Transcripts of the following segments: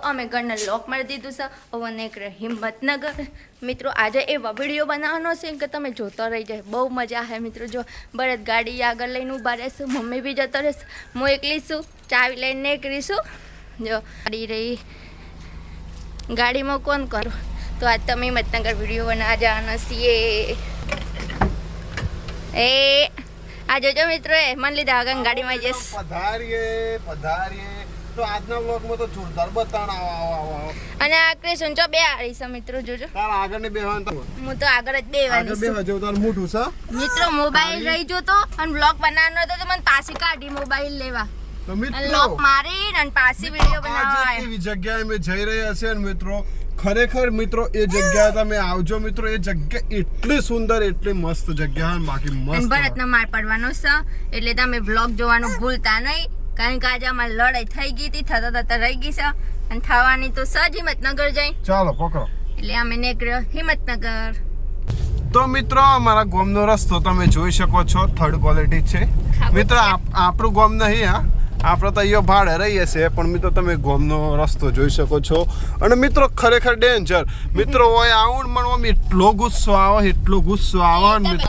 અમે ઘરને લોક મારી દીધું છે હવે નીકળે હિંમતનગર મિત્રો આજે એવા વિડીયો બનાવવાનો છે કે તમે જોતા રહી જાય બહુ મજા આવે મિત્રો જો બળદ ગાડી આગળ લઈને ઊભા રહેશું મમ્મી બી જતો રહેશે હું એકલી છું ચાવી લઈને નીકળીશું જો ગાડી રહી ગાડીમાં કોણ કરું તો આજ તમે હિંમતનગર વિડીયો બનાવવા જવાના છીએ એ આ જોજો મિત્રો એ મને લીધા આગળ ગાડીમાં જઈશ પધારીએ તો આજના વ્લોગમાં તો જોરદાર બતાણ આવો અને આ ક્રેશન ચો બે આરી છે મિત્રો જોજો તાર આગળ ને બેહવાનું હું તો આગળ જ બેવાની આગળ બેહવા જેવું તાર મોઢું છે મિત્રો મોબાઈલ રહી જો તો અને વ્લોગ બનાવવાનો હતો તો મને પાછી કાઢી મોબાઈલ લેવા તો અને મિત્રો લોક મારી અને પાછી વિડિયો બનાવવા આજે એવી જગ્યાએ અમે જઈ રહ્યા છે ને મિત્રો ખરેખર મિત્રો એ જગ્યાએ તમે આવજો મિત્રો એ જગ્યા એટલી સુંદર એટલી મસ્ત જગ્યા છે બાકી મસ્ત ભરતનો માર પડવાનો છે એટલે તમે વ્લોગ જોવાનું ભૂલતા નહીં કારણ કે આજે અમારી લડાઈ થઈ ગઈ હતી થતા રહી ગઈ છે અને થવાની તો સજ હિંમતનગર જઈ ચાલો પકડો એટલે અમે નીકળ્યો હિંમતનગર તો મિત્રો અમારા ગામનો રસ્તો તમે જોઈ શકો છો થર્ડ ક્વોલિટી છે મિત્રો આપણું ગામ નહીં આપણે તો અહીંયા ભાડે રહીએ છીએ પણ મિત્રો તમે ગામનો રસ્તો જોઈ શકો છો અને મિત્રો ખરેખર ડેન્જર મિત્રો હોય આવું મને એટલો ગુસ્સો આવે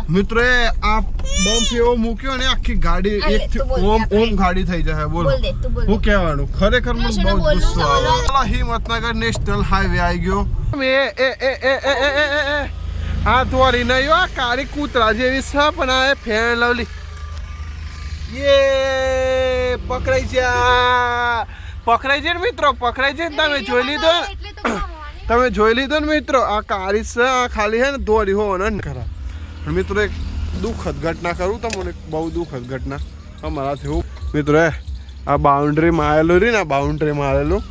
મિત્રો એ આ બમ્પ એવો મૂક્યો ને આખી ગાડી ઓમ ગાડી થઈ જાય બોલો હું કહેવાનું ખરેખર મને બહુ ગુસ્સો આવે હિંમતનગર નેશનલ હાઈવે આવી ગયો આ દોરી નહીં આ કાળી કૂતરા જેવી છે પણ આ ફેર લવલી યે પકડાઈ છે ને મિત્રો પકડાઈ છે તમે જોઈ લીધો ને મિત્રો આ કાળી છે આ ખાલી છે ને દોરી હો ને ખરા પણ મિત્રો એક દુઃખદ ઘટના કરું તમને બહુ દુઃખદ ઘટના અમારાથી હું મિત્રો આ બાઉન્ડ્રીમાં આવેલું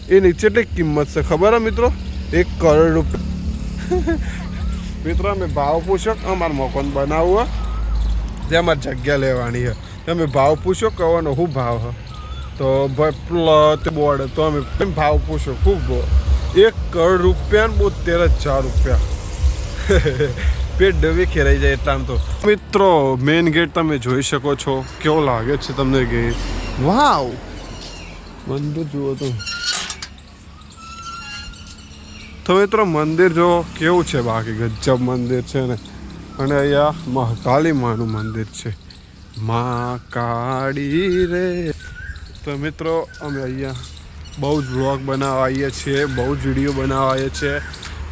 એ નીચે એટલી કિંમત છે ખબર હે મિત્રો 1 કરોડ રૂપિયા મિત્રો અમે ભાવ પૂછો અમારે મકાન બનાવવું તે અમારે જગ્યા લેવાની છે તમે ભાવ પૂછો કહેવાનો શું ભાવ છે તો ભાઈ પ્લસ બોર્ડ તો અમે ભાવ પૂછો ખૂબ 1 કરોડ રૂપિયા ને 72,000 રૂપિયા પેટ ડબી ખેરાઈ જાય એટલામાં તો મિત્રો મેઇન ગેટ તમે જોઈ શકો છો કેવો લાગે છે તમને ગેટ વાવ મંદિર જુઓ તો મિત્રો મંદિર જો કેવું છે બાકી ગજબ મંદિર છે ને અને અહીંયા મહાકાળી માનું મંદિર છે મહાકાળી રે તો મિત્રો અમે અહીંયા બહુ જ વ્લોગ બનાવવા આવીએ છીએ બહુ જ વિડીયો બનાવવા આવીએ છીએ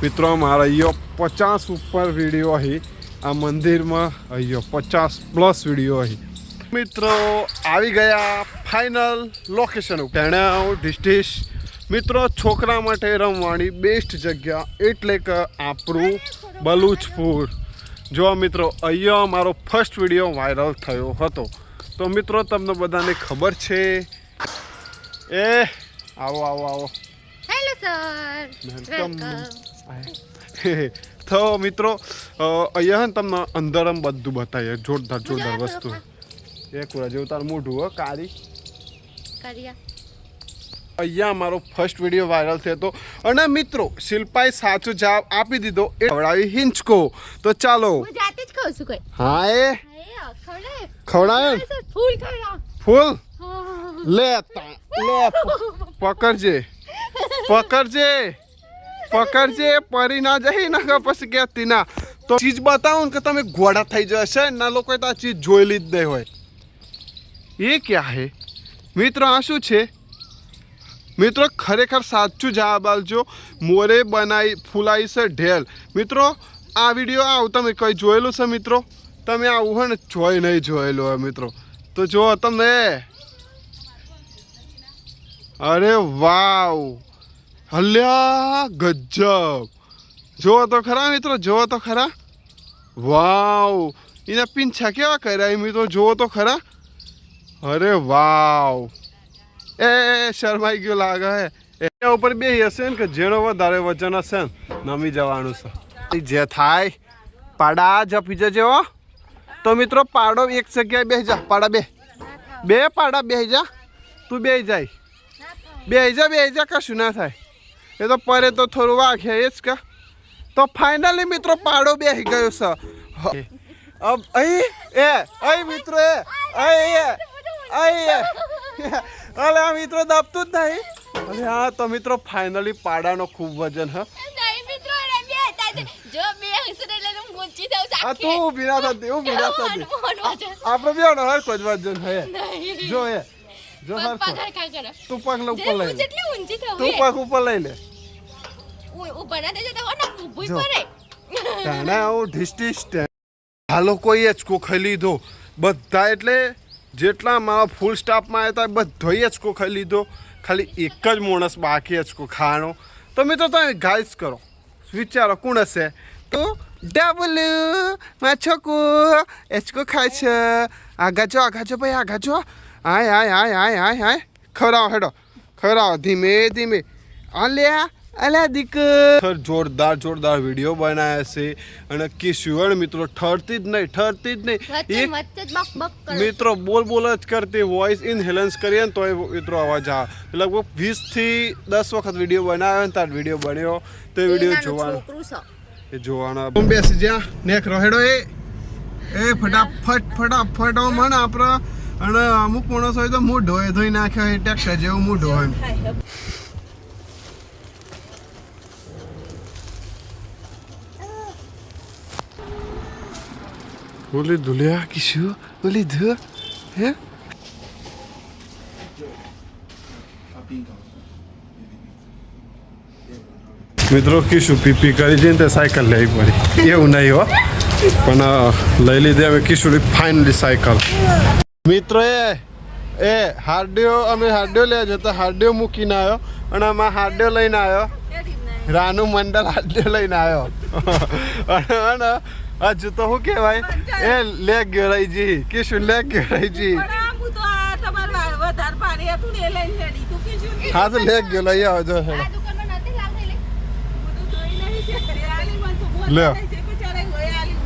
મિત્રો મારા અહીંયા 50 ઉપર વિડીયો અહીં આ મંદિરમાં અહીંયા 50+ વિડીયો અહીં મિત્રો આવી ગયા ફાઇનલ લોકેશન ઉપર તેણે ડિસ્ટ્રિક્ટ મિત્રો છોકરા માટે રમવાની બેસ્ટ જગ્યા એટલે કે આપણું બલુચપુર જો મિત્રો અહીંયા મારો ફર્સ્ટ વિડીયો વાયરલ થયો હતો તો મિત્રો તમને બધાને ખબર છે એ આવો હેલો સર તો મિત્રો અહીંયા તમને અંદર બધું બતાવીએ જોરદાર વસ્તુ એક પૂરા જેવું તારું મોઢું હો કાળી અહીંયા મારો ફર્સ્ટ વિડીયો વાયરલ થયો હતો અને મિત્રો શિલ્પાએ સાચો જવાબ આપી દીધો એ ખવડાવી હિંચકો તો ચાલો હું જાતે જ ખાઉં છું કોઈ હા એ ખવડાવે ફૂલ લે પકડજે પરી ના જઈ ના પછી કહેતી ના તો ચીજ બતાવો ને કે તમે ઘોડા થઈ જશે ના લોકો તો આ ચીજ જોયેલી જ નહીં હોય એ ક્યાં હે મિત્રો આ શું છે મિત્રો ખરેખર સાચું જવાબ આપજો મોરે બનાવી ફૂલાઈ છે ઢેલ મિત્રો આ વિડીયો આવું તમે કંઈ જોયેલું છે મિત્રો તમે આવું હોય ને નહીં જોયેલું હોય મિત્રો તો જો તમને અરે વાવ હલ્યા ગજબ જુઓ તો ખરા મિત્રો જુઓ તો ખરા વાવ એના પીંછા કેવા કર્યા મિત્રો જુઓ તો ખરા અરે વાવ એ શરમાઈ ગયો લાગે હે એના ઉપર બે હશે ને કે જેનો વધારે વજન હશે ને નમી જવાનું છે જે થાય પાડા જપી જજે હો તો મિત્રો પાડો એક જગ્યાએ બેસી જા પાડા બે પાડા બેસી જા તું બેસી જા કશું ના થાય એ તો પરે તો થોડું વાગે એ જ કે તો ફાઇનલી મિત્રો પાડો બેસી ગયો છે अब અહીં મિત્રો અરે આ મિત્રો દબતું જ નહીં અરે હા તો મિત્રો ફાઇનલી પાડાનો ખૂબ વજન હ નહીં મિત્રો અરે બે હતા તે. જો બે હશે ને એટલે હું ઊંચી થાઉં આ સાખી. તું ઊભી ના થતી ઊભી ના થતી હનુમાન વજન. આપણે બે હરખો જ વજન હે નહીં. જો હે જો પગ હરખો પગ હરખા કરો. તું પગ લે ઉપર જે લઈ હું લે જેટલી ઊંચી થાઉં તું એ. પગ ઉપર લઈ લે ઉપર ના દેજે તો હો ને ઊભું જો. પડે. તાણા હું ઢીસ્ટીસ આ લોકોએ હિંચકો ખાઈ લીધો બધા એટલે જેટલા મારા ફૂલ સ્ટાફમાં આવ્યા હતા બધાએ હિંચકો ખાઈ લીધો ખાલી એક જ માણસ બાકી હિંચકો ખાવાનો તો મિત્રો તમે ગાઈસ કરો વિચારો કોણ હશે તો ડબલ્યુ માં છોકુ હિંચકો ખાય છે આગા જો ભાઈ આગા જો આય ખવડાવો હેડો ખવડાવો ધીમે ધીમે અલ્યા દીક જોરદાર વિડીયો બનાવ્યા છે અને કિશોર મિત્રો ઠરતી જ નહીં વચ્ચે એક વચ્ચે જ બક બક કરે. મિત્રો બોલ જ કરતી વોઇસ ઇનહેલન્સ કરીએ ને તો મિત્રો અવાજ આવે લગભગ 20 થી 10 વખત વિડીયો બનાવ્યો ને તાર વિડીયો બન્યો તો એ વિડીયો નાનું જોવાનો છોકરું છે. એ જોવાના બેસી જ્યાં નેક રહેડો એ ફટાફટ મને આપણે અને અમુક માણસ હોય તો મોઢો હોય ધોઈ નાખ્યો હોય ટેક્સર જેવું મોઢો હોય બોલી ધુલ્યા કિશુ બોલી ધુ હે મિત્રો કિશુ પીપી કરી જઈને તે સાયકલ લેવી પડી એવું નહીં હો પણ લઈ લીધી અમે કિશોરી ફાઇનલી સાયકલ મિત્રો એ હાર્ડિયો લેવા જતા હાર્ડિયો મૂકીને આવ્યો અને આમાં હાર્ડિયો લઈને આવ્યો રાનુ મંડળ હાર્ડિયો લઈને આવ્યો અને હજુ તો શું કહેવાય એ લે ગયો રહીજી કિશોર લે ગયો રહીજી હા તો લે ગયો લઈ આવો જો આ દુકાનમાં નથી લાવતા એટલે. લ્યો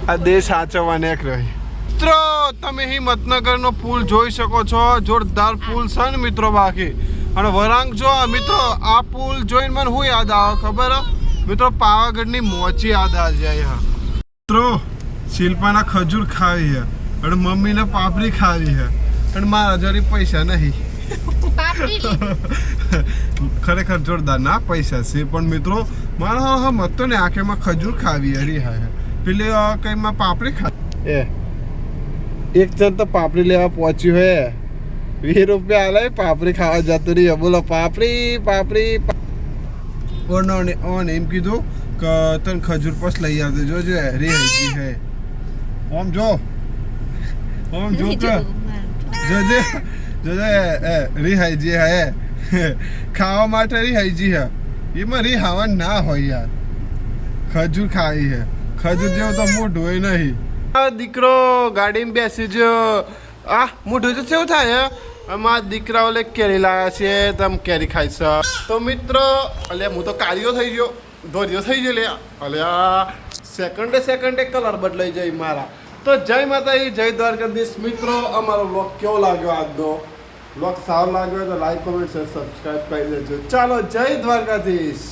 આ દેશ સાચવવાને એક રહી મિત્રો તમે હિંમતનગરનો પુલ જોઈ શકો છો જોરદાર પુલ છે ને મિત્રો બાકી અને વરાંગ જો મિત્રો આ પુલ જોઈને મને શું યાદ આવે ખબર મિત્રો પાવાગઢની મોચી યાદ આવી જાય હા મિત્રો શિલ્પાના ખજૂર ખાવી છે અને મમ્મીને પાપડી ખાવી છે અને મારા જોડે પૈસા નહીં પાપડી લીધી. ખરેખર જોરદાર ના પૈસા છે પણ મિત્રો મારા મત તો ને આંખેમાં ખજૂર ખાવી હરી હા પેલી કઈમાં પાપડી ખા એ એક જણ તો પાપડી લેવા પહોંચ્યું હે 20 રૂપિયા આલે પાપડી ખાવા જતું રહી બોલો પાપડી ઓને એમ કીધું કે તને ખજૂર પસ લઈ આવજો જોજો હરી હજી હે ઓમ જો કે જોજે રિહાઈજી હે ખાવા માટે રિહાઈજી હે એમાં રિહાવા ના હોય યાર ખજૂર ખાવી હે ખજૂર જેવું તો મોઢું હોય નહીં દીકરો ગાડીમાં બેસી જો મોઢું તો કેવું થાય અમારા દીકરાઓ લે કેરી લાવ્યા છે તમે કેરી ખાઈ છે તો મિત્રો અલ્યા હું તો કાળિયો થઈ ગયો ધોરિયો થઈ ગયો લે અલ્યા સેકન્ડે કલર બદલાઈ જાય મારા તો જય માતાજી જય દ્વારકાધીશ મિત્રો અમારો બ્લોગ કેવો લાગ્યો આજનો બ્લોગ સારો લાગ્યો તો લાઈક કોમેન્ટ શેર સબસ્ક્રાઈબ કરી દેજો ચાલો જય દ્વારકાધીશ